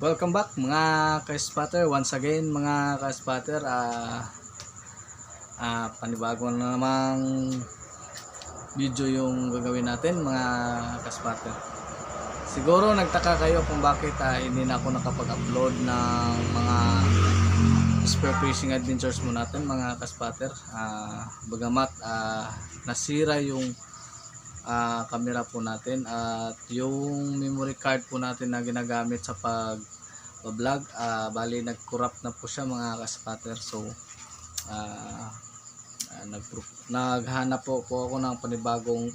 Welcome back mga ka-spotter, once again mga ka-spotter. Panibago na namang video yung gagawin natin mga ka-spotter. Siguro nagtaka kayo kung bakit hindi na ako nakapag-upload ng mga spearfishing adventures mo natin mga ka-spotter. Bagamat nasira yung camera po natin at yung memory card po natin na ginagamit sa pag-vlog, bali nag-corrupt na po siya mga ka-spotter. So naghanap po ako ng panibagong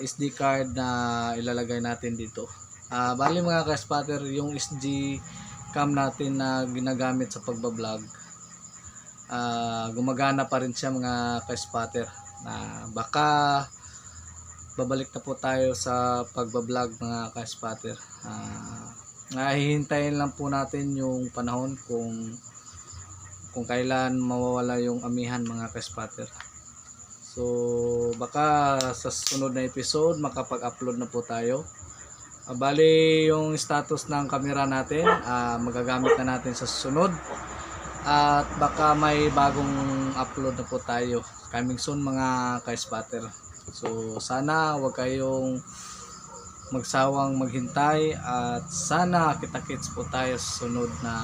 SD card na ilalagay natin dito. Bali mga ka-spotter, yung SD cam natin na ginagamit sa pag-vlog, gumagana pa rin siya mga ka-spotter. Baka babalik na po tayo sa pagbablog mga ka-spotter. Hihintayin lang po natin yung panahon kung kailan mawawala yung amihan mga ka-spotter. So baka sa sunod na episode makapag-upload na po tayo. Bali yung status ng camera natin magagamit na natin sa susunod, at baka may bagong upload na po tayo coming soon mga ka-spotter. So sana wag kayong magsawang maghintay at sana kita-kits po tayo sa sunod na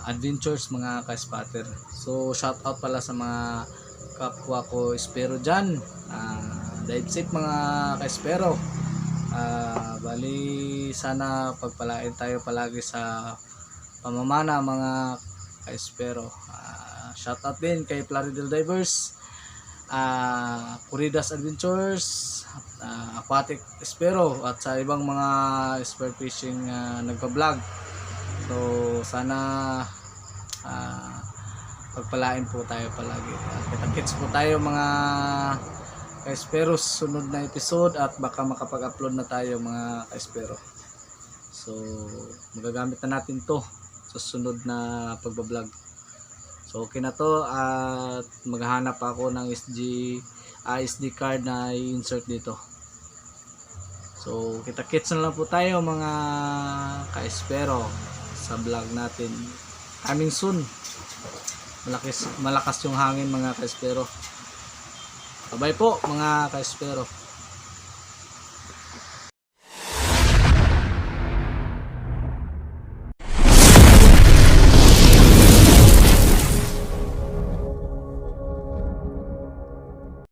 adventures mga ka-spotter. So shout out pala sa mga kapwa ko espero dyan. Dive safe mga ka-espero. Bali sana pagpalain tayo palagi sa pamamana mga ka-espero. Shout out din kay Plaridel Divers, Corridas Adventures, Aquatic Espero at sa ibang mga spearfishing nagpa-vlog. So sana pagpalain po tayo palagi. Kita-kits po tayo mga ka-espero sunod na episode at baka makapag-upload na tayo mga ka-espero. So magagamit na natin to sa sunod na pagbablog. So okay na to at maghahanap ako ng SD card na i-insert dito. So kita-kits na lang po tayo mga ka-espero sa vlog natin coming soon. Malakas yung hangin mga ka-espero. Bye po mga ka-espero.